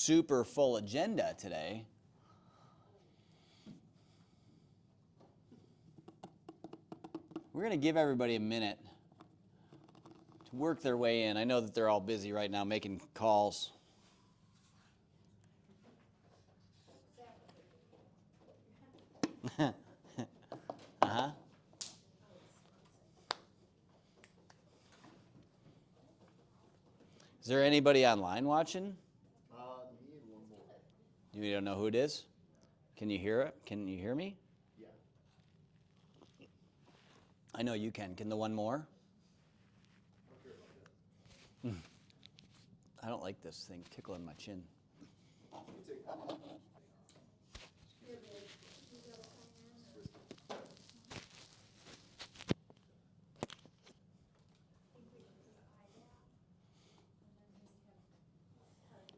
super full agenda today. We're going to give everybody a minute to work their way in. I know that they're all busy right now making calls. Uh-huh. Is there anybody online watching? Me and one more. You don't know who it is? Can you hear it? Can you hear me? Yeah. I know you can. Can the one more? I don't like this thing tickling my chin.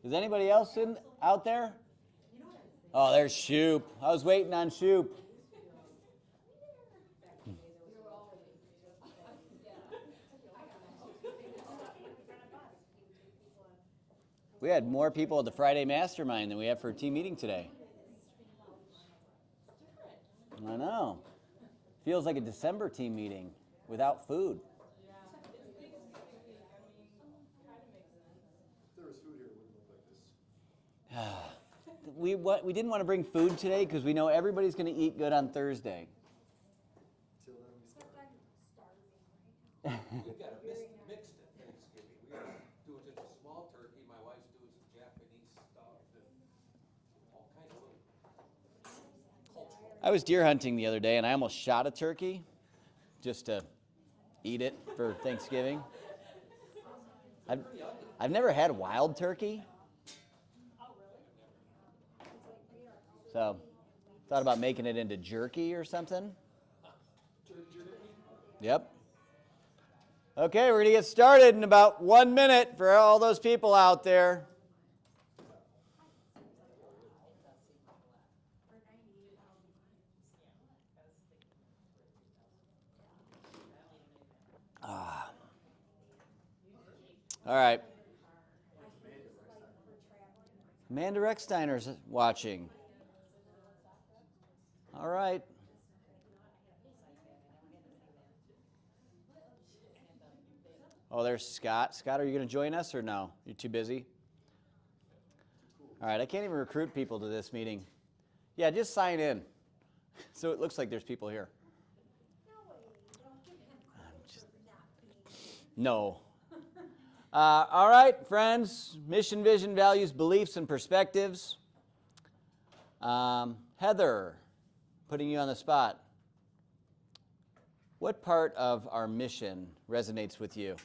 Is anybody else out there? Oh, there's Shoop. I was waiting on Shoop. We had more people at the Friday Mastermind than we have for a team meeting today. I know. Feels like a December team meeting without food. If there was food here, it wouldn't look like this. We didn't want to bring food today because we know everybody's going to eat good on Thursday. Till then we start. We've got a mixed at Thanksgiving. We are doing just a small turkey. My wife's doing some Japanese stuff and all kinds of little cultural. I was deer hunting the other day and I almost shot a turkey just to eat it for Thanksgiving. I've never had wild turkey. So, thought about making it into jerky or something. Yep. Okay, we're going to get started in about 1 minute for all those people out there. All right. Amanda Recksteiner's watching. All right. Oh, there's Scott. Scott, are you going to join us or no? You're too busy? All right, I can't even recruit people to this meeting. Yeah, just sign in. So it looks like there's people here. No. All right, friends. Mission, vision, values, beliefs, and perspectives. Heather, putting you on the spot. What part of our mission resonates with you?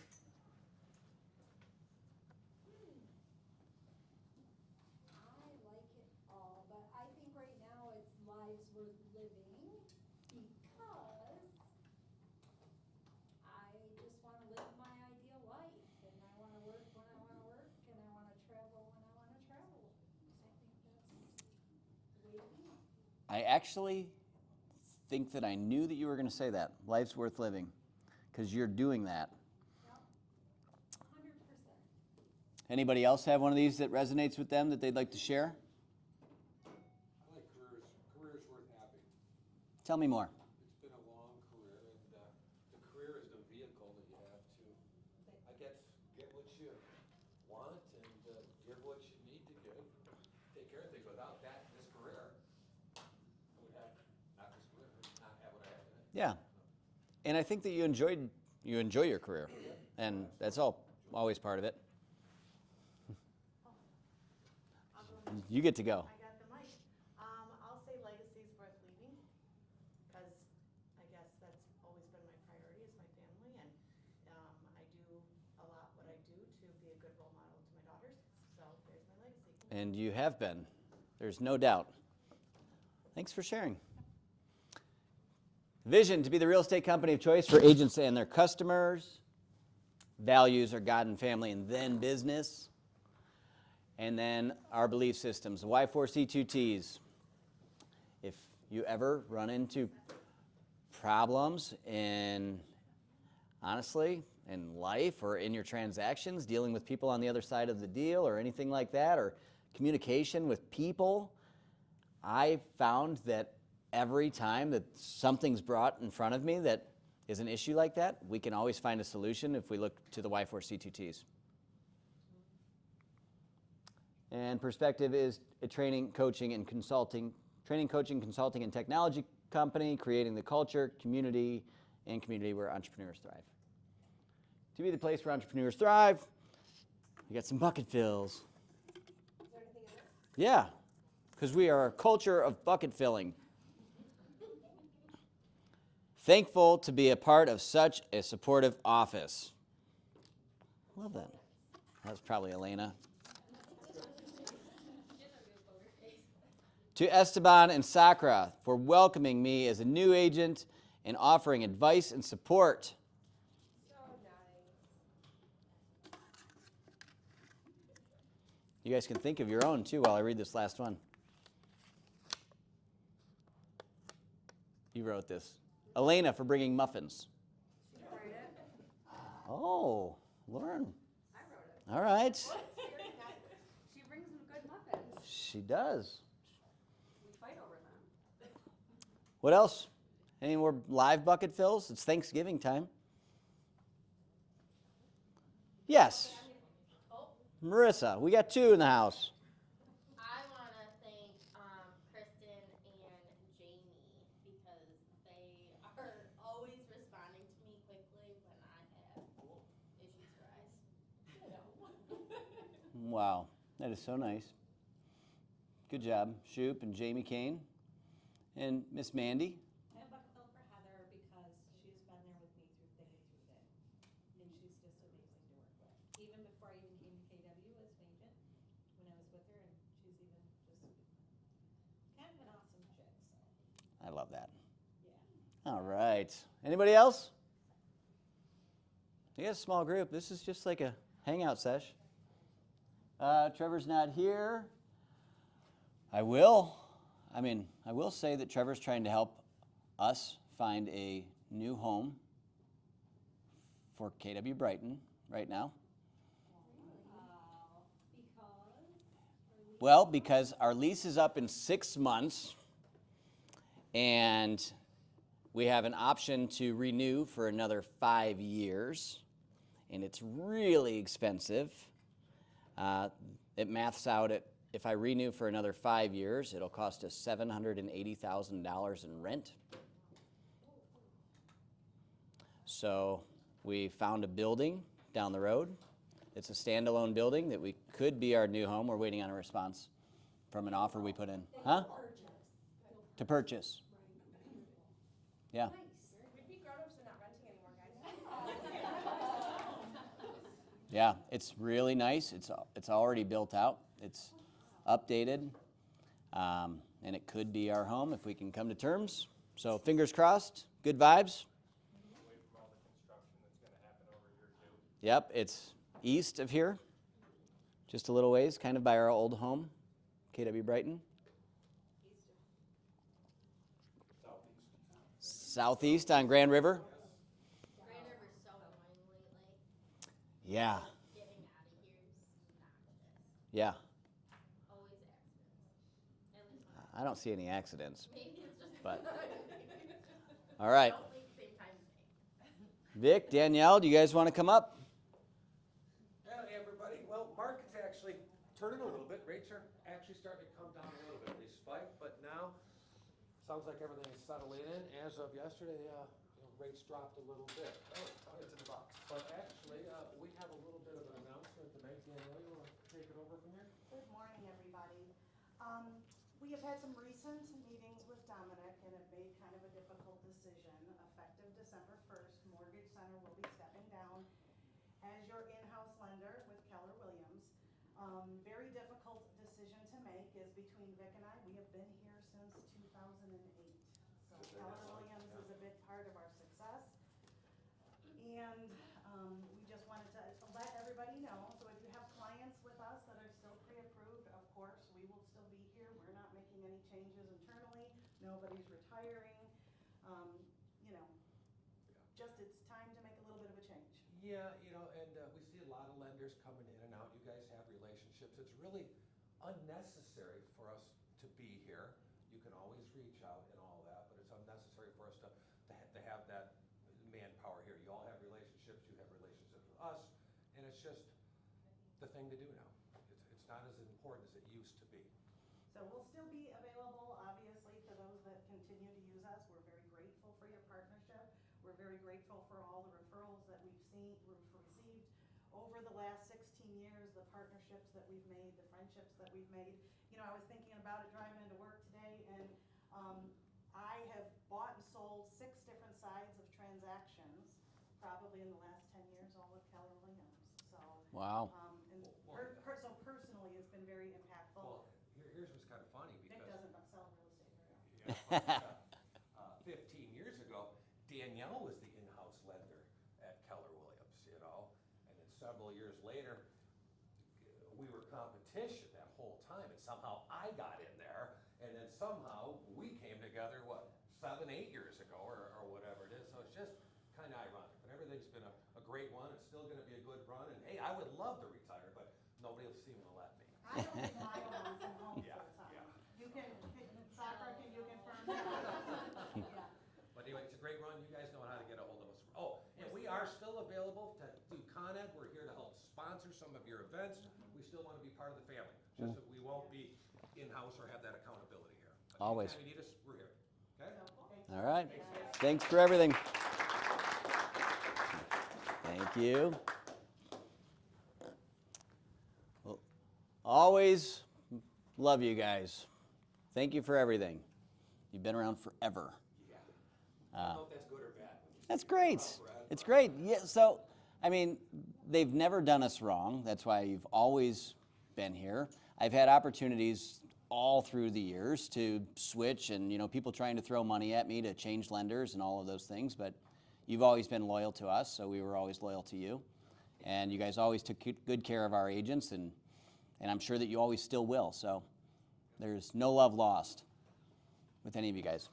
I like it all, but I think right now it's lives worth living because I just want to live my ideal life and I want to work when I want to work and I want to travel when I want to travel. I think that's the way to be. I actually think that I knew that you were going to say that. Life's worth living, because you're doing that. Yep. 100%. Anybody else have one of these that resonates with them that they'd like to share? I like careers worth having. Tell me more. It's been a long career, and the career is the vehicle that you have to, I guess, get what you want and give what you need to give, take care of things. Without that, this career, I would have not this career, not have what I have today. Yeah. And I think that you enjoy your career, and that's always part of it. You get to go. I got the mic. I'll say legacy is worth leaving because I guess that's always been my priority is my family, and I do a lot what I do to be a good role model to my daughters. So there's my legacy. And you have been. There's no doubt. Thanks for sharing. Vision, to be the real estate company of choice for agents and their customers. Values are God and family and then business. And then our belief systems, Y4C2Ts. If you ever run into problems honestly, in life or in your transactions, dealing with people on the other side of the deal or anything like that, or communication with people, I found that every time that something's brought in front of me that is an issue like that, we can always find a solution if we look to the Y4C2Ts. And Perspective is a training, coaching, and consulting and technology company, creating the culture, community where entrepreneurs thrive. To be the place where entrepreneurs thrive, we got some bucket fills. Is there anything in this? Yeah, because we are a culture of bucket filling. Thankful to be a part of such a supportive office. Love that. That was probably Elena. To Esteban and Sakura for welcoming me as a new agent and offering advice and support. So nice. You guys can think of your own too while I read this last one. You wrote this. Elena for bringing muffins. Did you write it? Oh, Lauren. I wrote it. All right. She brings some good muffins. She does. We fight over them. What else? Any more live bucket fills? It's Thanksgiving time. Yes. Marissa, we got two in the house. I want to thank Kristen and Jamie because they are always responding to me quickly when I have issues for eyes. Wow, that is so nice. Good job, Shoop and Jamie Kane. And Miss Mandy. I have bucket fill for Heather because she's been there with me through thick and through thin. And she's just amazing to work with. Even before I even came to KW as an agent, when I was with her, and she's even just kind of an awesome chick, so, I love that. yeah. All right. Anybody else? You got a small group. This is just like a hangout sesh. Trevor's not here. I will say that Trevor's trying to help us find a new home for KW Brighton right now. Well, because our lease is up in 6 months, and we have an option to renew for another 5 years, and it's really expensive. It maths out at, if I renew for another 5 years, it'll cost us $780,000 in rent. So we found a building down the road. It's a standalone building that we could be our new home. We're waiting on a response from an offer we put in. Huh? To purchase. Yeah. We'd be grown-ups and not renting anymore, guys. Yeah, it's really nice. It's already built out. It's updated, and it could be our home if we can come to terms. So fingers crossed. Good vibes. Away from all the construction that's going to happen over here too. Yep, it's east of here, just a little ways, kind of by our old home, KW Brighton. Southeast on Grand River. Grand River's so annoying lately. Yeah, Getting out of here is obnoxious. yeah. Always accidents. At least mine. I don't see any accidents, Maybe it's just. but all right. Don't leave the same time as me. Vic, Danielle, do you guys want to come up? Hey, everybody. Well, market's actually turning a little bit. Rates are actually starting to come down a little bit. They spiked, but now sounds like everything is settling in. As of yesterday, rates dropped a little bit. Oh, it's in the box. But actually, we have a little bit of an announcement to make. Danielle, you want to take it over from here? Good morning, everybody. We have had some recent meetings with Dominic and have made kind of a difficult decision. Effective December 1st, Mortgage Center will be stepping down as your in-house lender with Keller Williams. Very difficult decision to make is between Vic and I. We have been here since 2008. So Keller Williams is a big part of our success. And we just wanted to let everybody know. So if you have clients with us that are still pre-approved, of course, we will still be here. We're not making any changes internally. Nobody's retiring. Just it's time to make a little bit of a change. Yeah, and we see a lot of lenders coming in and out. You guys have relationships. It's really unnecessary for us to be here. You can always reach out and all that, but it's unnecessary for us to have that manpower here. You all have relationships, you have relationships with us, and it's just the thing to do now. It's not as important as it used to be. So we'll still be available, obviously, for those that continue to use us. We're very grateful for your partnership. We're very grateful for all the referrals that we've received over the last 16 years, the partnerships that we've made, the friendships that we've made. You know, I was thinking about it driving into work today, and I have bought and sold 6 different sides of transactions, probably in the last 10 years, all with Keller Williams. So, Wow. And so personally, it's been very impactful. Well, here's what's kind of funny Nick because doesn't sell real estate very often. 15 years ago, Danielle was the in-house lender at Keller Williams, you know, and then several years later, we were competition that whole time, and somehow I got in there, and then somehow we came together, what, 7, 8 years ago, or whatever it is, so it's just kind of ironic, but everything's been a great one, it's still gonna be a good run, and hey, I would love to retire, but nobody will seem to let me. I don't think my one's in home Yeah, full time. yeah. You can, Soccer, can you confirm that? Yeah. But anyway, it's a great run. You guys know how to get a hold of us. Oh, and we are still available to do Con Ed. We're here to help sponsor some of your events. We still want to be part of the family. Just that we won't be in-house or have that accountability here. But Always. anytime you need us, we're here. Okay? All right. Thanks for everything. Thank you. Well, always love you guys. Thank you for everything. You've been around forever. Yeah. I don't know if that's good or bad. That's great. It's great. Yeah, so, I mean, they've never done us wrong. That's why you've always been here. I've had opportunities all through the years to switch and, you know, people trying to throw money at me to change lenders and all of those things, but you've always been loyal to us, so we were always loyal to you. And you guys always took good care of our agents, and I'm sure that you always still will. So there's no love lost with any of you guys.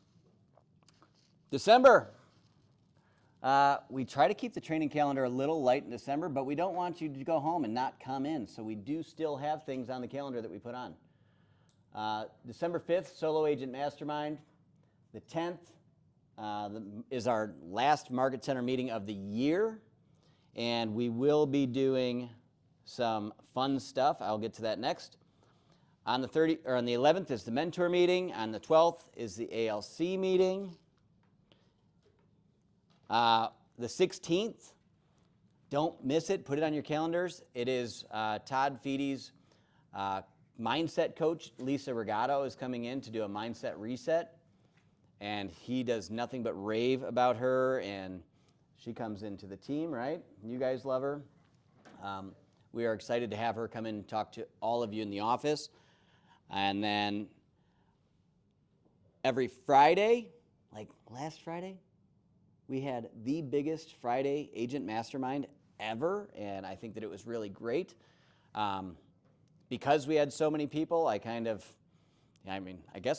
December. We try to keep the training calendar a little light in December, but we don't want you to go home and not come in. So we do still have things on the calendar that we put on. December 5th, Solo Agent Mastermind. The 10th is our last Market Center meeting of the year. And we will be doing some fun stuff. I'll get to that next. On the 11th is the mentor meeting. On the 12th is the ALC meeting. The 16th, don't miss it. Put it on your calendars. It is Todd Feedy's mindset coach, Lisa Regato, is coming in to do a mindset reset. And he does nothing but rave about her. And she comes into the team, right? You guys love her. We are excited to have her come in and talk to all of you in the office. And then every Friday, like last Friday, we had the biggest Friday agent mastermind ever, and I think that it was really great. Because we had so many people, I guess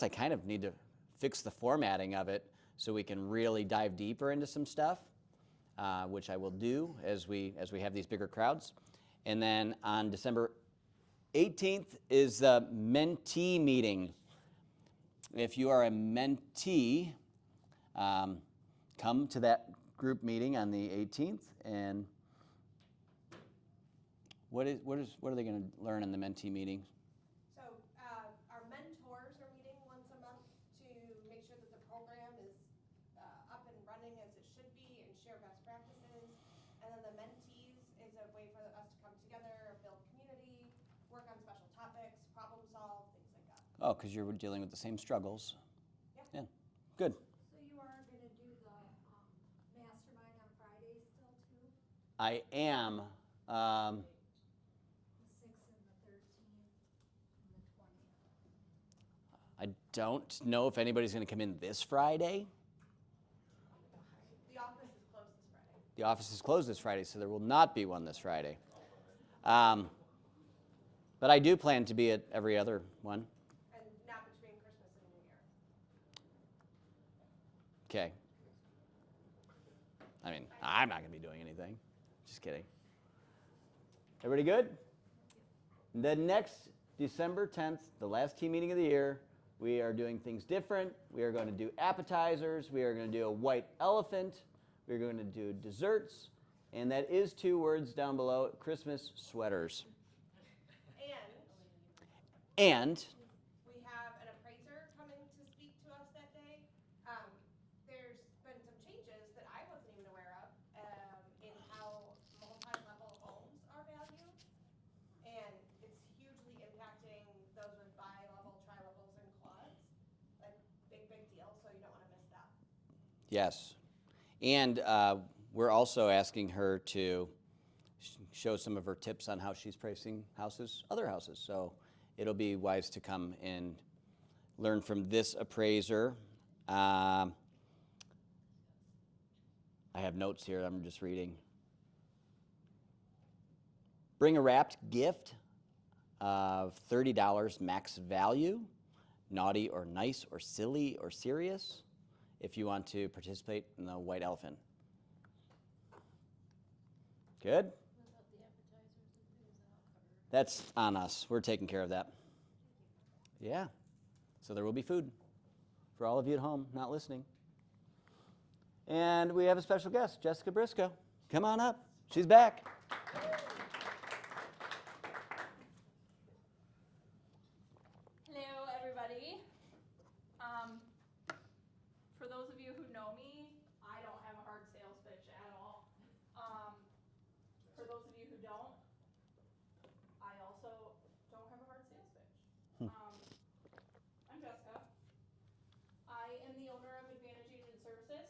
I kind of need to fix the formatting of it so we can really dive deeper into some stuff, which I will do as we have these bigger crowds. And then on December 18th is the mentee meeting. If you are a mentee, come to that group meeting on the 18th. And what are they going to learn in the mentee meeting? So our mentors are meeting once a month to make sure that the program is up and running as it should be and share best practices. And then the mentees is a way for us to come together, build community, work on special topics, problem solve, things like that. Oh, because you're dealing with the same struggles. Yeah. Good. So you are gonna do the mastermind on Fridays still too? I am. The 6th and the 13th and the 20th. I don't know if anybody's going to come in this Friday. The office is closed this Friday. The office is closed this Friday, so there will not be one this Friday. But I do plan to be at every other one. And not between Christmas and New Year. Okay. I mean, I'm not going to be doing anything. Just kidding. Everybody good? The next December 10th, the last team meeting of the year, we are doing things different. We are going to do appetizers. We are going to do a white elephant. We're going to do desserts. And that is 2 words down below, Christmas sweaters. And we have an appraiser coming to speak to us that day. There's been some changes that I wasn't even aware of in how multi-level homes are valued. And it's hugely impacting those with bi-level, tri-levels, and quads. Like, big deal, so you don't want to miss that. yes. And we're also asking her to show some of her tips on how she's pricing houses, other houses. So it'll be wise to come and learn from this appraiser. I have notes here I'm just reading. Bring a wrapped gift of $30 max value, naughty or nice or silly or serious, if you want to participate in the white elephant. Good? That's on us. We're taking care of that. Yeah. So there will be food for all of you at home not listening. And we have a special guest, Jessica Briscoe. Come on up. She's back. Hello, everybody. For those of you who know me, I don't have a hard sales pitch at all. For those of you who don't, I also don't have a hard sales pitch. I'm Jessica. I am the owner of Advantage Agent Services.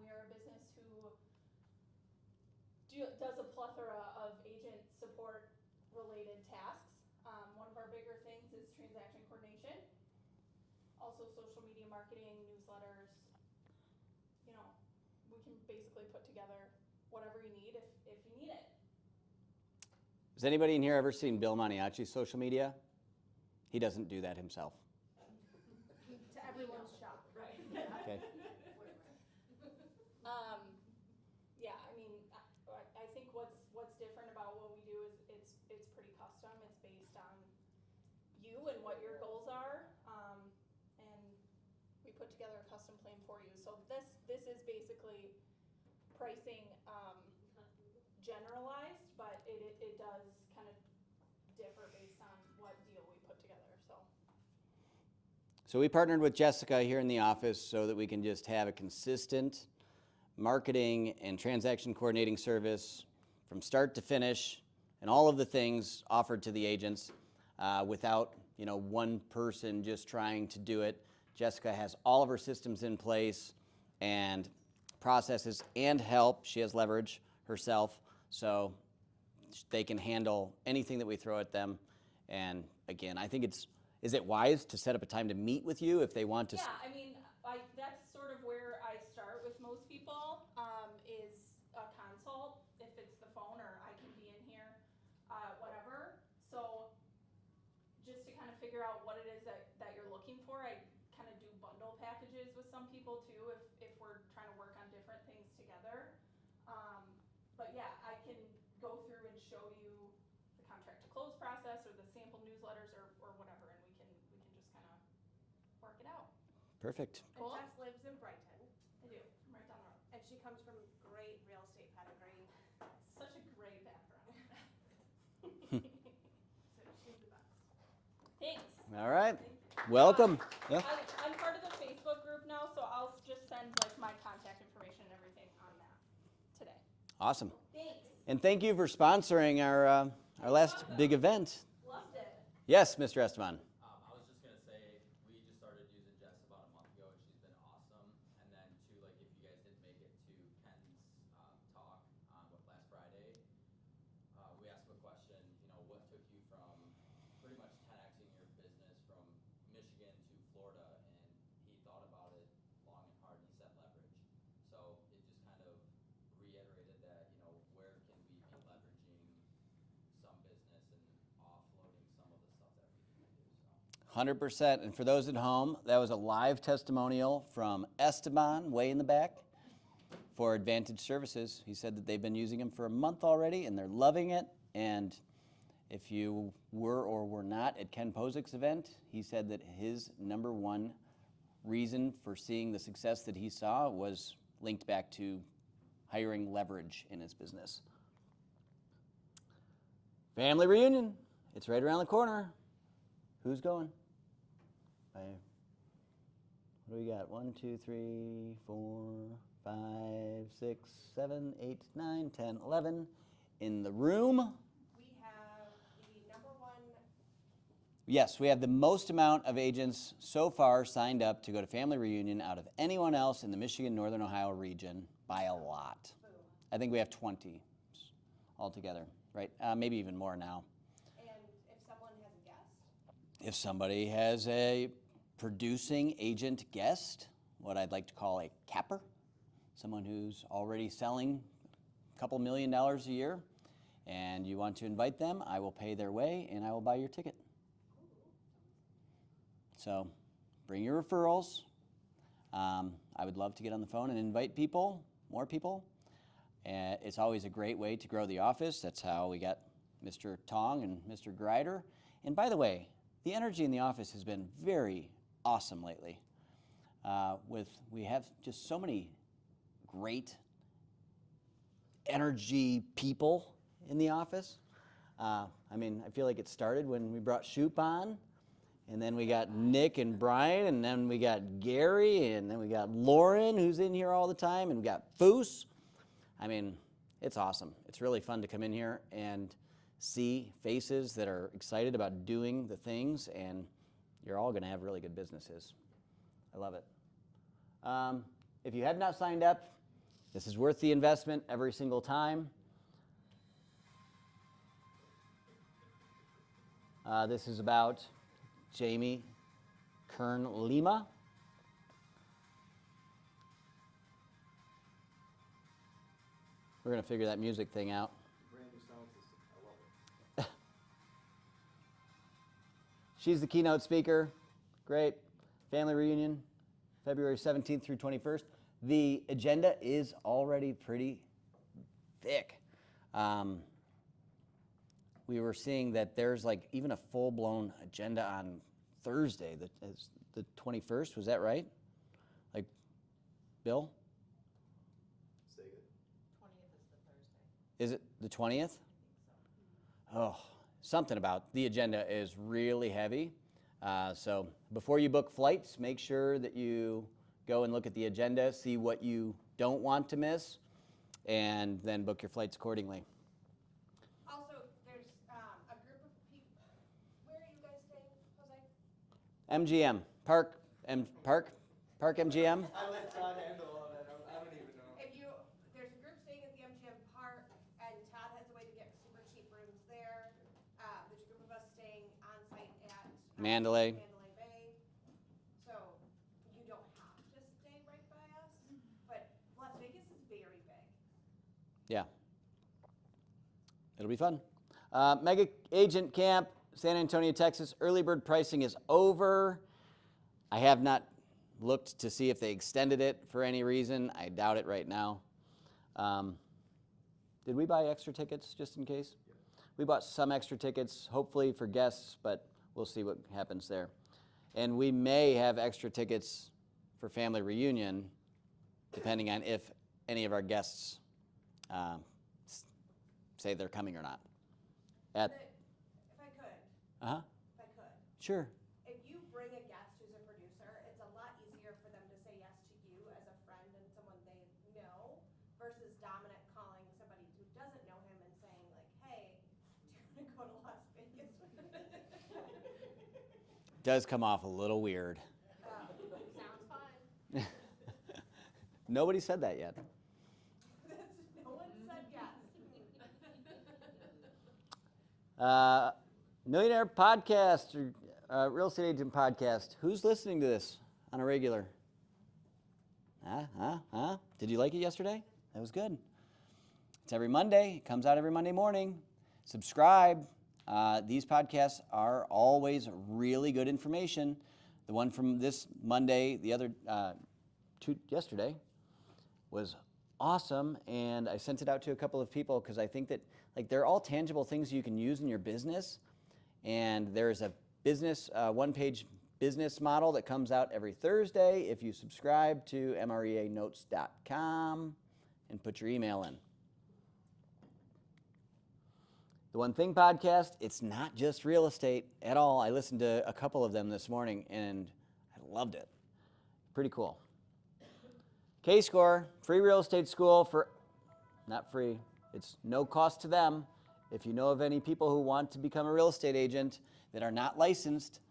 We are a business who does a plethora of agent support related tasks. One of our bigger things is transaction coordination. Also social media marketing, newsletters. You know, we can basically put together whatever you need if you need it. Has anybody in here ever seen Bill Maniaci's social media? He doesn't do that himself. To everyone's shock, right? Okay. Yeah, I mean, I think what's different about what we do is it's pretty custom. It's based on you and what your goals are, and we put together a custom plan for you. So this is basically pricing generalized, but it does kind of differ based on what deal we put together. So we partnered with Jessica here in the office so that we can just have a consistent marketing and transaction coordinating service from start to finish, and all of the things offered to the agents without one person just trying to do it. Jessica has all of her systems in place and processes and help. She has leverage herself, so they can handle anything that we throw at them. And again, I think is it wise to set up a time to meet with you if they want to? Yeah, I mean, that's sort of where I start with most people, is a consult, if it's the phone or I can be in here, whatever. So just to kind of figure out what it is that you're looking for, I kind of do bundle packages with some people too if we're trying to work on different things together. But yeah, I can go through and show you the contract to close process or the sample newsletters or whatever, and we can just kind of work it out. Perfect. And Cool. Jess lives in Brighton, I do. I'm right down the road. and she comes from great real estate pedigree. Such a great background. So she's the best. Thanks. All right. Welcome. Yeah. I'm part of the Facebook group now, so I'll just send like my contact information and everything on that today. Awesome. Thanks. And thank you for sponsoring our last big event. Loved it. Yes, Mr. Esteban. I was just gonna say, we just started using Jess about a month ago, and she's been awesome. And then too, like if you guys didn't make it to Ken's talk on last Friday, we asked him a question. What took you from pretty much 10xing your business from Michigan to Florida? And he thought about it long and hard, and he said leverage. So it just kind of reiterated that where can we be leveraging some business and offloading some of the stuff that we do. So 100%. And for those at home, that was a live testimonial from Esteban, way in the back, for Advantage Services. He said that they've been using them for a month already, and they're loving it. And If you were or were not at Ken Posick's event, he said that his number one reason for seeing the success that he saw was linked back to hiring leverage in his business. Family reunion. It's right around the corner. Who's going? What do we got? 1, 2, 3, 4, 5, 6, 7, 8, 9, 10, 11 in the room. We have the number one. Yes, we have the most amount of agents so far signed up to go to family reunion out of anyone else in the Michigan, Northern Ohio region by a lot. I think we have 20 altogether, right? Maybe even more now. And if someone has a guest, If somebody has a producing agent guest, what I'd like to call a capper, someone who's already selling a couple $1 million a year, and you want to invite them, I will pay their way and I will buy your ticket. So bring your referrals. I would love to get on the phone and invite people, more people. It's always a great way to grow the office. That's how we got Mr. Tong and Mr. Grider. And by the way, the energy in the office has been very awesome lately. We have just so many great energy people in the office. I feel like it started when we brought Shoop on, and then we got Nick and Brian, and then we got Gary, and then we got Lauren, who's in here all the time, and we got Foose. It's awesome. It's really fun to come in here and see faces that are excited about doing the things, and you're all going to have really good businesses. I love it. If you have not signed up, this is worth the investment every single time. This is about Jamie Kern Lima. We're going to figure that music thing out. Brand new sound system. I love it. She's the keynote speaker. Great. Family reunion, February 17th through 21st. The agenda is already pretty thick. We were seeing that there's like even a full-blown agenda on Thursday, the 21st. Was that right? Like, Bill? Say it. 20th is the Thursday. Is it the 20th? Oh, something about the agenda is really heavy. So before you book flights, make sure that you go and look at the agenda, see what you don't want to miss, and then book your flights accordingly. also, there's a group of people. Where are you guys staying, Jose? MGM, Park MGM. I let Todd handle all that. I don't even know. There's a group staying at the MGM Park, and Todd has a way to get super cheap rooms there. There's a group of us staying on site at Mandalay. Bay. So you don't have to stay right by us, but Las Vegas is very big. Yeah. It'll be fun. Mega Agent Camp, San Antonio, Texas. Early bird pricing is over. I have not looked to see if they extended it for any reason. I doubt it right now. Did we buy extra tickets just in case? Yeah. We bought some extra tickets, hopefully for guests, but we'll see what happens there. And we may have extra tickets for family reunion, depending on if any of our guests say they're coming or not. If I could, Sure. if you bring a guest who's a producer, it's a lot easier for them to say yes to you as a friend and someone they know versus Dominic calling somebody who doesn't know him and saying like, hey, do you want to go to Las Vegas with me? Does come off a little weird. Sounds fine. Nobody said that yet. No one said yes. Millionaire podcast or real estate agent podcast. Who's listening to this on a regular? Did you like it yesterday? That was good. It's every Monday. It comes out every Monday morning. Subscribe. These podcasts are always really good information. The one from this Monday, the other yesterday, was awesome, and I sent it out to a couple of people because I think that Like, they're all tangible things you can use in your business. And there's a business, one-page business model that comes out every Thursday if you subscribe to mreanotes.com and put your email in. The One Thing podcast, it's not just real estate at all. I listened to a couple of them this morning, and I loved it. Pretty cool. K-Score, free real estate school for, not free, it's no cost to them. If you know of any people who want to become a real estate agent that are not licensed,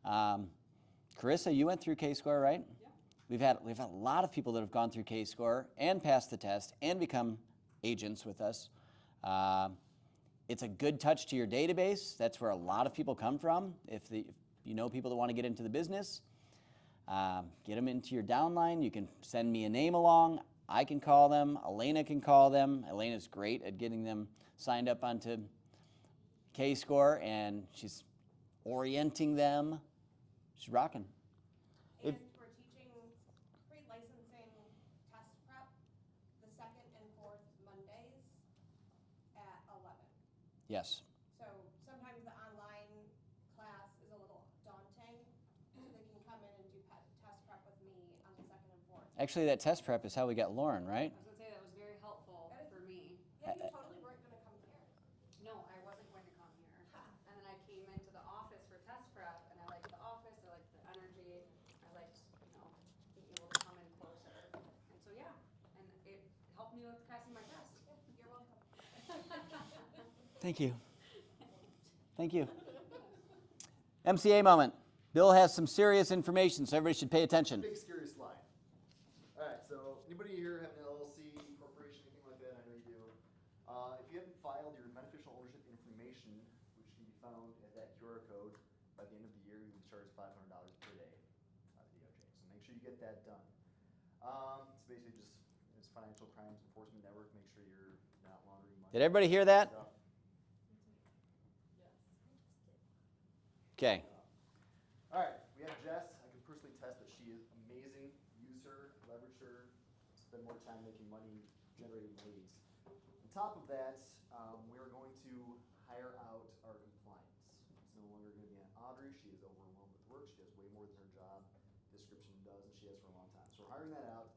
Carissa, you went through K-Score, right? Yeah. We've had a lot of people that have gone through K-Score and passed the test and become agents with us. It's a good touch to your database. That's where a lot of people come from. If you know people that want to get into the business, get them into your downline. You can send me a name along. I can call them. Elena can call them. Elena's great at getting them signed up onto K-Score, and she's orienting them. She's rocking. And we're teaching pre-licensing test prep the second and fourth Mondays at 11. Yes. So sometimes the online class is a little daunting, so they can come in and do test prep with me on the second and fourth. Actually, that test prep is how we got Lauren, right? I was going to say that was very helpful for me. Yeah, you totally weren't going to come here. No, I wasn't going to come here. And then I came into the office for test prep, and I liked the office, I liked the energy, I liked, being able to come in closer. And so, yeah, and it helped me with passing my test. Yeah, you're welcome. Thank you. Thank you. MCA moment. Bill has some serious information, so everybody should pay attention. Big serious slide. All right, so anybody here have an LLC, corporation, anything like that? I know you do. If you haven't filed your beneficial ownership information, which can be found at that QR code, by the end of the year, you can charge $500 per day by the DOJ. So make sure you get that done. It's basically just it's Financial Crimes Enforcement Network. Make sure you're not laundering money. Did everybody hear that? Stuff. Okay. All right, we have Jess. I can personally test that she is amazing. Use her, leverage her, spend more time making money, generating leads. On top of that, we are going to hire out our compliance. It's no longer going to be an Audrey. She is overwhelmed with work. She does way more than her job description does, and she has for a long time. So we're hiring that out.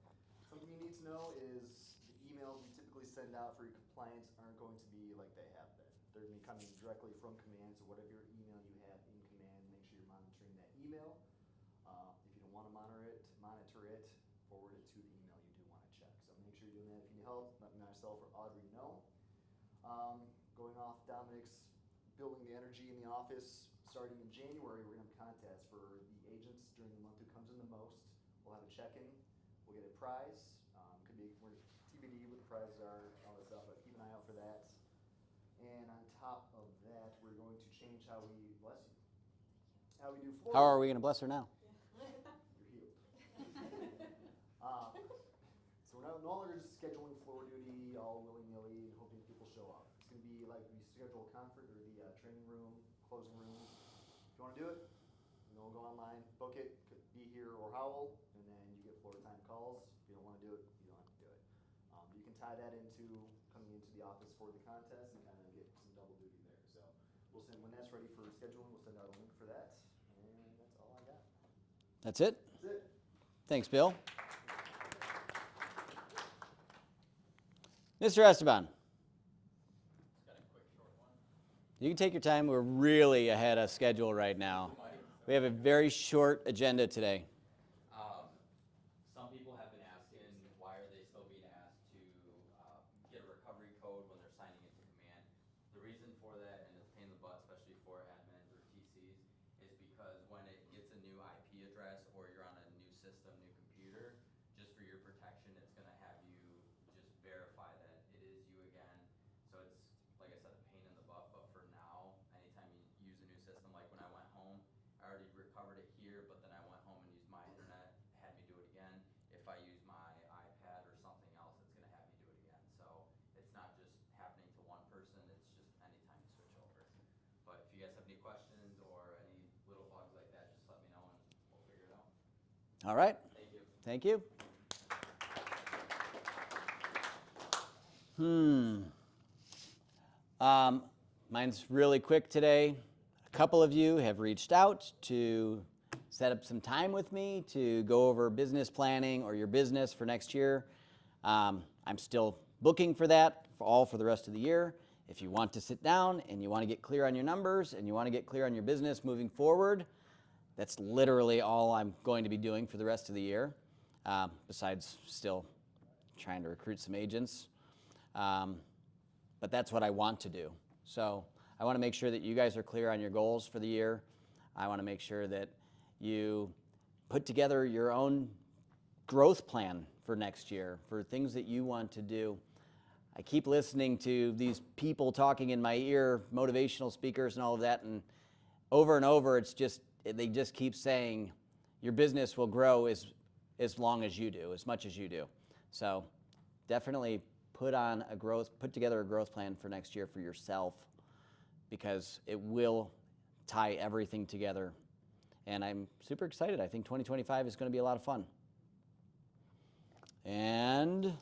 Something you need to know is the emails we typically send out for your compliance aren't going to be like they have been. They're going to be coming directly from command, so whatever your email you have in command, make sure you're monitoring that email. If you don't want to monitor it, forward it to the email you do want to check. So make sure you're doing that. If you need help, let myself or Audrey know. Going off Dominic's building the energy in the office, starting in January, we're going to have a contest for the agents during the month who comes in the most. We'll have a check-in. We'll get a prize. Could be we're TBD what the prizes are, all that stuff, but keep an eye out for that. And on top of that, we're going to change how we bless you. How we do Florida. How are we going to bless her now? You're healed. So we're no longer just scheduling floor duty all willy-nilly and hoping people show up. It's going to be like we schedule a conference or the training room, closing rooms. If you want to do it, we'll go online, book it, could be here or Howell, and then you get floor time calls. If you don't want to do it, you don't have to do it. You can tie that into coming into the office for the contest and kind of get some double duty there. So we'll send, when that's ready for scheduling, we'll send out a link for that. And that's all I got. That's it? That's it. Thanks, Bill. Mr. Esteban. Got a quick short one. You can take your time. We're really ahead of schedule right now. We have a very short agenda today. Some people have been asking, why are they still being asked to get a recovery code when they're signing into command? The reason for that, and it's a pain in the butt, especially for admins or TCs, is because when it gets a new IP address or you're on a new system, new computer, just for your protection, it's going to have you just verify that it is you again. So it's, like I said, a pain in the butt, but for now, anytime you use a new system, like when I went home, I already recovered it here, but then I went home and used my internet, had me do it again. If I use my iPad or something else, it's going to have me do it again. So it's not just happening to one person, it's just anytime you switch over. But if you guys have any questions or any little bugs like that, just let me know and we'll figure it out. All right. Thank you. Thank you. Mine's really quick today. A couple of you have reached out to set up some time with me to go over business planning or your business for next year. I'm still booking for that for the rest of the year. If you want to sit down and you want to get clear on your numbers and you want to get clear on your business moving forward, that's literally all I'm going to be doing for the rest of the year, besides still trying to recruit some agents. But that's what I want to do. So I want to make sure that you guys are clear on your goals for the year. I want to make sure that you put together your own growth plan for next year, for things that you want to do. I keep listening to these people talking in my ear, motivational speakers and all of that, and over, they just keep saying your business will grow as long as you do, as much as you do. So definitely put together a growth plan for next year for yourself, because it will tie everything together. And I'm super excited. I think 2025 is going to be a lot of fun. And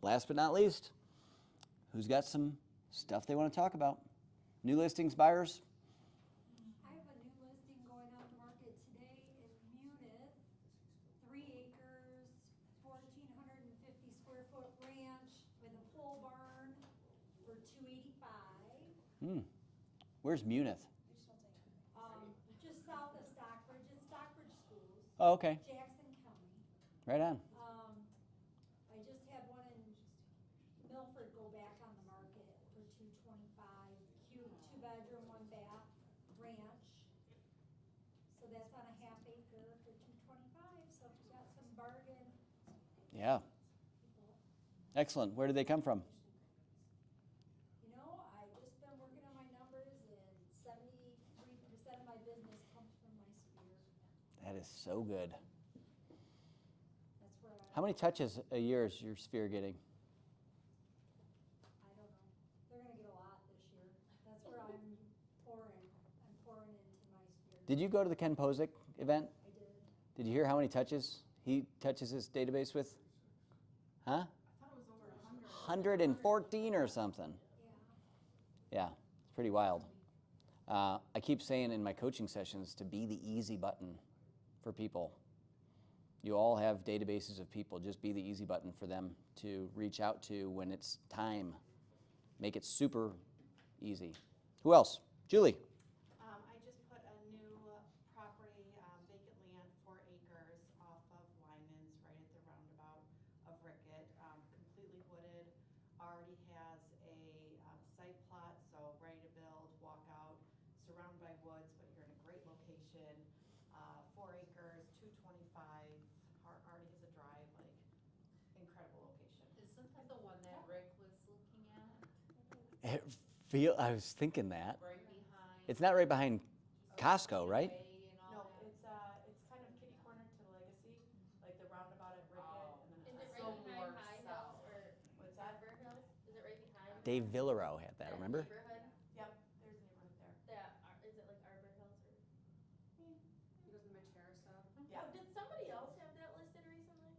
last but not least, who's got some stuff they want to talk about? New listings, buyers? I have a new listing going on the market today in Munith, 3 acres, 1,450 square foot ranch with a pole barn for $285. Where's Munith? Just south of Stockbridge, it's Stockbridge Schools, Oh, okay. Jackson County. Right on. I just had one in Milford go back on the market for $225, cute 2-bedroom, 1-bath ranch. So that's on a half acre for $225. So if you got some bargain. Yeah. Excellent. Where did they come from? You know, I've just been working on my numbers, and 73% of my business comes from my sphere. That is so good. That's where How many touches a year is your sphere getting? I don't know. They're gonna get a lot this year. That's where I'm pouring into my sphere. Did you go to the Ken Posick event? I did. Did you hear how many touches he touches his database with? Huh? I thought it was over 100. 114 or something. Yeah. Yeah, it's pretty wild. I keep saying in my coaching sessions to be the easy button for people. You all have databases of people. Just be the easy button for them to reach out to when it's time. Make it super easy. Who else? Julie. I just put a new property, vacant land, 4 acres off of Winans, right at the roundabout of Rickett, completely wooded. Already has a site plot, so ready to build, walk out, surrounded by woods, but you're in a great location. 4 acres, 225, already has a drive, like incredible location. Isn't that the one that Rick was looking at? I was thinking that. Right behind. It's not right behind Costco, right? No, it's kind of kitty corner to Legacy, like the roundabout at Rickett, and then Is it's it right behind High Hills or What's that? Arbor Hills? Is it right behind? Dave Villaro had that, remember? Neighborhood? Yep, there's a neighborhood there. Is it like Arbor Hills or? He goes to Materesa. Yeah. Oh, did somebody else have that listed recently?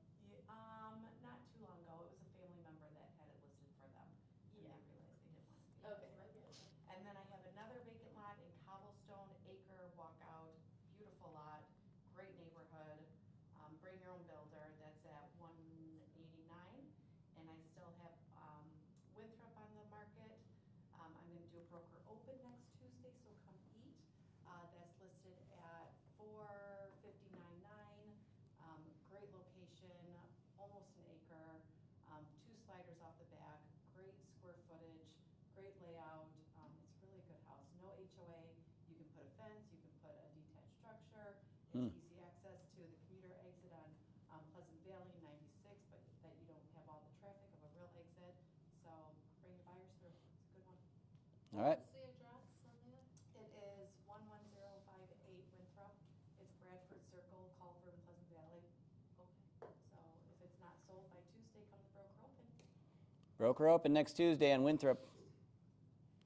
Not too long ago, it was a family member that had it listed for them, and Yeah. they realized they didn't want it to be. Okay. And then I have another vacant lot in Cobblestone, acre walkout, beautiful lot, great neighborhood. Bring your own builder, that's at 189. And I still have Winthrop on the market. I'm gonna do a broker open next Tuesday, so come eat. That's listed at 459.9. Great location, almost an acre, 2 sliders off the back, great square footage, great layout. It's really a good house. No HOA. You can put a fence, you can put a detached structure. It's easy access to the commuter exit on Pleasant Valley 96, but that you don't have all the traffic of a real exit. So bring your buyers through. It's a good one. All right. What's the address on that? It is 11058 Winthrop. It's Bradford Circle, Culver, and Pleasant Valley. Okay. So if it's not sold by Tuesday, come to broker open. Broker open next Tuesday on Winthrop.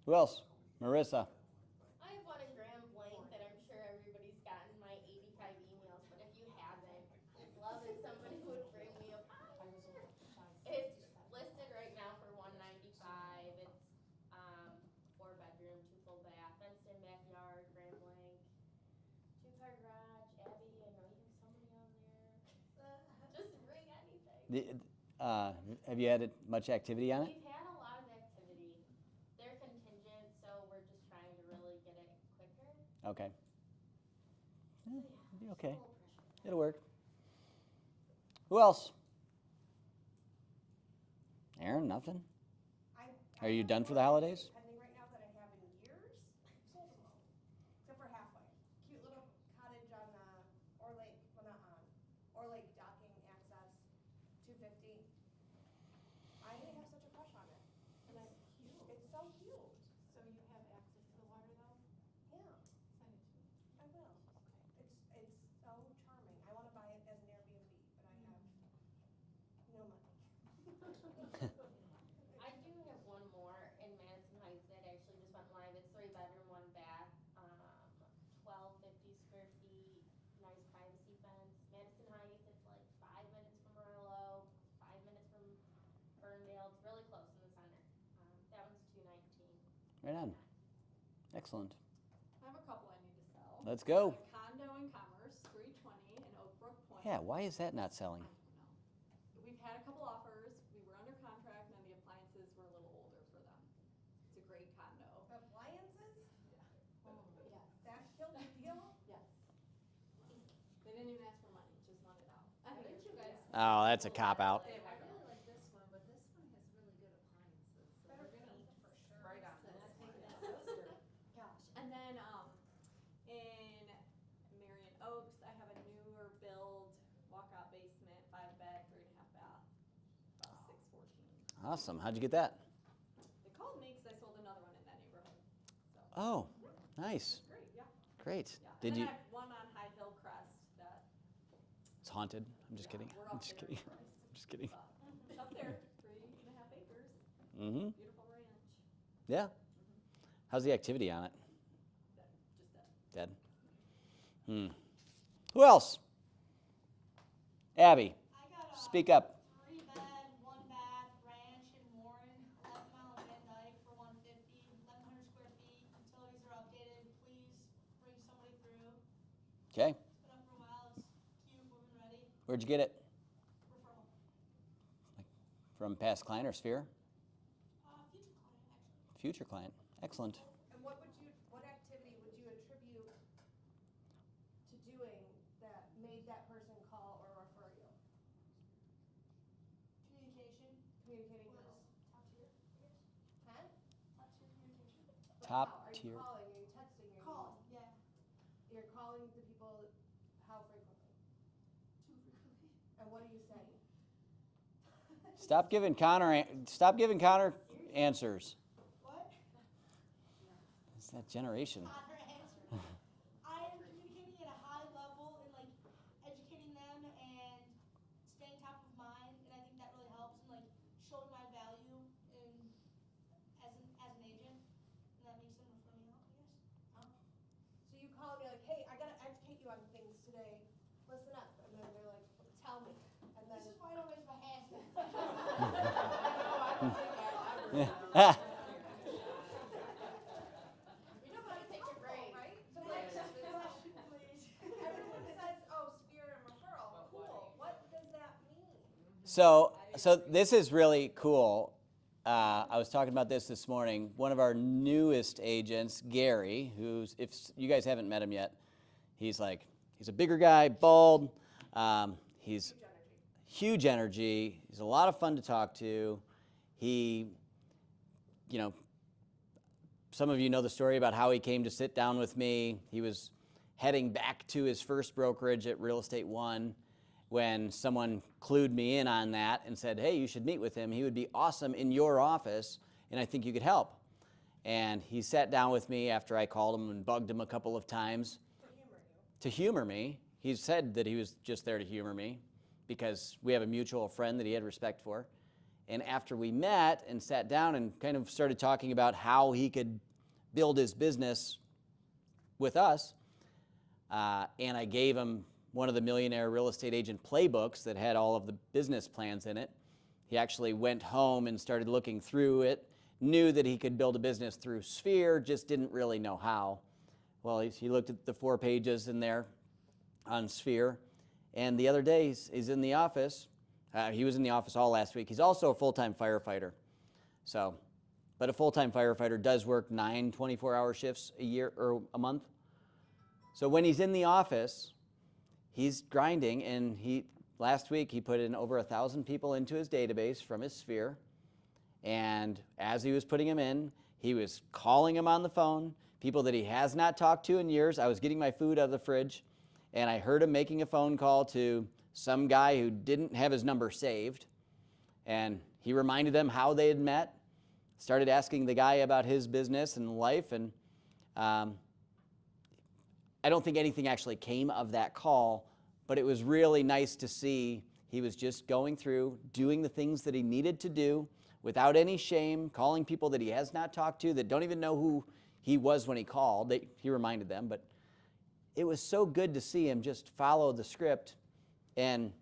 Who else? Marissa. I have one in Grand Blanc that I'm sure everybody's gotten my 85 emails, but if you haven't, I'd love if somebody would bring me a I was over 567. It's listed right now for 195. It's Have you had much activity on it? We've had a lot of activity. They're contingent, so we're just trying to really get it quicker. Okay. So yeah, It'll be just a okay. little pressure. It'll work. Who else? Aaron, nothing? Are you done for the holidays? Pending right now that I have in years. Sold them all, except for halfway. Cute little cottage on Or Lake, well not on, Or Lake docking access, 250. I have such a crush on it. And it's so cute. So you have access to the water though? Yeah, Send it to me. I will. It's so charming. I want to buy it as an Airbnb, but I have no money. I do have one more in Madison Heights that actually just went live. It's 3-bedroom, 1-bath, 1250 square feet, nice privacy fence. Madison Heights, it's like 5 minutes from Morello, 5 minutes from Ferndale. It's really close in the center. That one's 219. Right on. Excellent. I have a couple I need to sell. Let's go. A condo in Commerce, 320 in Oak Brook Point. Yeah, why is that not selling? I don't know. We've had a couple offers. We were under contract and then the appliances were a little older for them. It's a great condo. Appliances? Yeah. Oh, yes. That killed the deal? Yes. They didn't even ask for money, just wanted out. I Why didn't you guys? Oh, that's a cop-out. They I were really like this one, but this one has really good appliances, so Better we're gonna condo for sure. right on So this I'm one. taking that toaster. Gosh. And then in Marion Oaks, I have a newer build, walkout basement, 5-bed, 3.5 bath, about 614. Awesome. How'd you get that? They called me because I sold another one in that neighborhood. So Oh, nice. great, yeah. Great. Yeah. Did and you? then I have one on High Hill Crest that It's haunted. I'm just yeah, kidding. we're I'm up just there kidding. in price. I'm just kidding. But it's up there, 3.5 acres, Mm-hmm. beautiful ranch. Yeah. How's the activity on it? Just that. Dead. Who else? Abby, I got a speak up. 3-bed, 1-bath ranch in Warren, 11 Mile and Van Dyke for 150, 1,100 square feet. Utilities are updated. Please bring somebody through. Okay. It's been up for a while. It's cute, moving ready. Where'd you get it? Referral. From past client or Sphere? Future client, actually. Future client. Excellent. And what activity would you attribute to doing that made that person call or refer you? Communication Communicating was how? top tier, I guess. Huh? Top tier communication. But Top how? Are tier. you calling? Are you texting? Are Call, yeah. You're calling the people how frequently? Too frequently. And what are you saying? Stop giving Connor answers. What? It's that generation. Connor answered. I am communicating at a high level and like educating them and staying top of mind, and I think that really helps and like showing my value in as an agent, and that makes them refer me out, I guess. So you call me like, hey, I gotta educate you on things today. Listen up. And then they're like, tell me. And then This is why I don't raise my hand. You know how to take your break. right? The next question, please. Everyone says, oh, spirit and referral. Cool. What does that mean? So this is really cool. I was talking about this morning. One of our newest agents, Gary, who's, if you guys haven't met him yet, he's a bigger guy, bald. He's huge energy. He's a lot of fun to talk to. He, some of you know the story about how he came to sit down with me. He was heading back to his first brokerage at Real Estate One when someone clued me in on that and said, hey, you should meet with him. He would be awesome in your office, and I think you could help. And he sat down with me after I called him and bugged him a couple of times. To humor me. He said that he was just there to humor me because we have a mutual friend that he had respect for. And after we met and sat down and kind of started talking about how he could build his business with us, and I gave him one of the Millionaire Real Estate Agent playbooks that had all of the business plans in it. He actually went home and started looking through it, knew that he could build a business through Sphere, just didn't really know how. Well, he looked at the 4 pages in there on Sphere, and the other day he's in the office, He was in the office all last week. He's also a full-time firefighter. So, but a full-time firefighter does work 9 24-hour shifts a year or a month. So when he's in the office, he's grinding, and last week he put in over 1,000 people into his database from his sphere. And as he was putting them in, he was calling them on the phone, people that he has not talked to in years. I was getting my food out of the fridge, and I heard him making a phone call to some guy who didn't have his number saved. And he reminded them how they had met, started asking the guy about his business and life. And I don't think anything actually came of that call, but it was really nice to see he was just going through, doing the things that he needed to do without any shame, calling people that he has not talked to, that don't even know who he was when he called. He reminded them, but it was so good to see him just follow the script and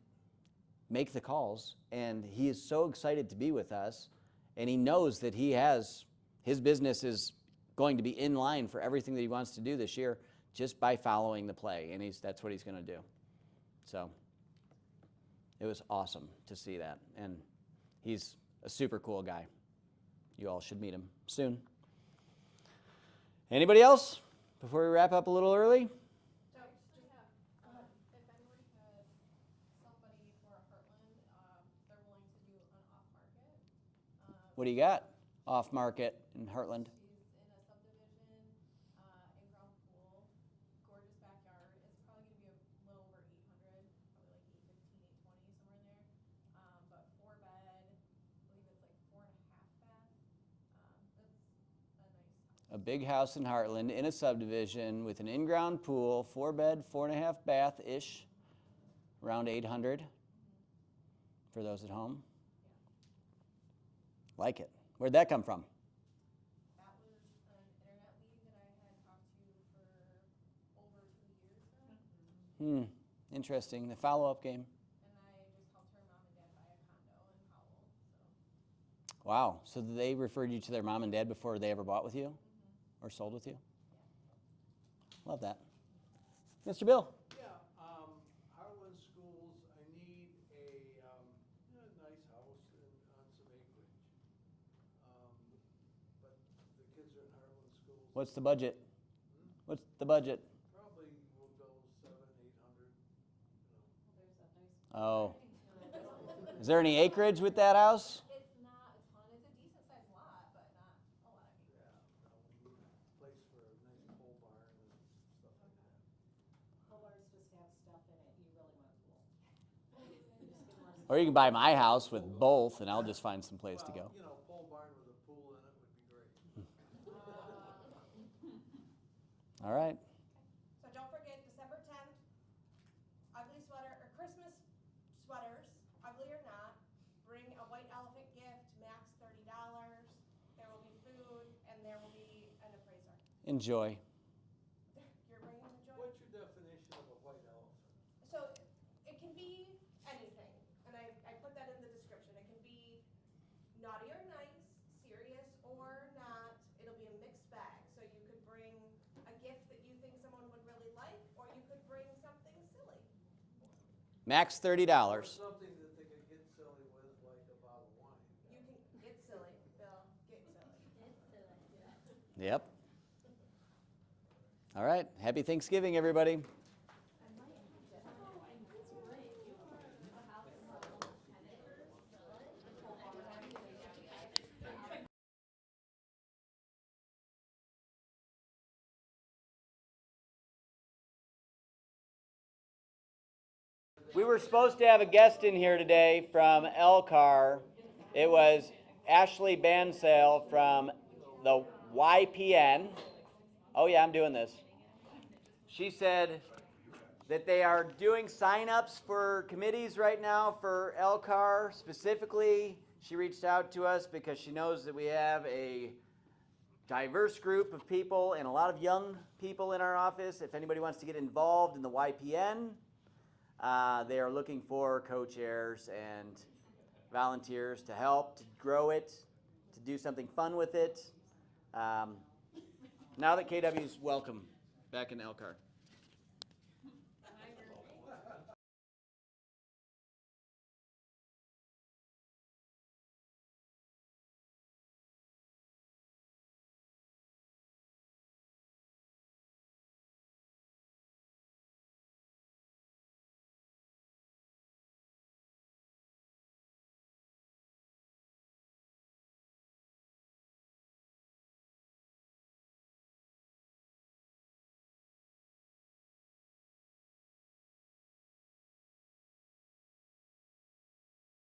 make the calls. And he is so excited to be with us, and he knows that his business is going to be in line for everything that he wants to do this year just by following the play, and that's what he's going to do. So it was awesome to see that, and he's a super cool guy. You all should meet him soon. Anybody else before we wrap up a little early? So, if anyone has somebody for Heartland, they're willing to do an off-market. What do you got off market in Heartland? She's in a subdivision, in-ground pool, gorgeous backyard. It's probably going to be a little over 800, probably like 815, 820, somewhere in there. But 4 bed, I believe it's like 4.5 bath. That's a nice house. A big house in Heartland in a subdivision with an in-ground pool, 4 bed, 4.5 bath-ish, around 800 for those at home. Like it. Where'd that come from? That was an internet lead that I had talked to for over 2 years now. Interesting. The follow-up game. And I just helped her mom and dad buy a condo in Powell. So. Wow. So they referred you to their mom and dad before they ever bought with you or sold with you? Yeah. Love that. Mr. Bill. Yeah, Heartland Schools, I need a nice house on some acreage. But the kids are in Heartland Schools. What's the budget? What's the budget? Probably will go 700, 800. Oh. Is there any acreage with that house? It's not a ton. It's a decent sized lot, but not a lot of acreage. Yeah, we need a place for a nice pole barn and stuff like that. Pole barns just have stuff in it. You really want a pool. Or you can buy my house with both, and I'll just find some place to go. Pole barn with a pool in it would be great. All right. So don't forget, December 10th, ugly sweater, or Christmas sweaters, ugly or not. Bring a white elephant gift, max $30. There will be food, and there will be an appraiser. Enjoy. You're bringing the joy? What's your definition of a white elephant? So it can be anything, and I put that in the description. It can be naughty or nice, serious or not. It'll be a mixed bag. So you could bring a gift that you think someone would really like, or you could bring something silly. Max $30. Or something that they could get silly with, like a bottle of wine. You can get silly, Bill, get silly. Yep. All right. Happy Thanksgiving, everybody. We were supposed to have a guest in here today from Elcar. It was Ashley Bansale from the YPN. Oh yeah, I'm doing this. She said that they are doing sign-ups for committees right now for Elcar. Specifically, she reached out to us because she knows that we have a diverse group of people and a lot of young people in our office. If anybody wants to get involved in the YPN, they are looking for co-chairs and volunteers to help, to grow it, to do something fun with it. Now that KW's welcome back in Elcar.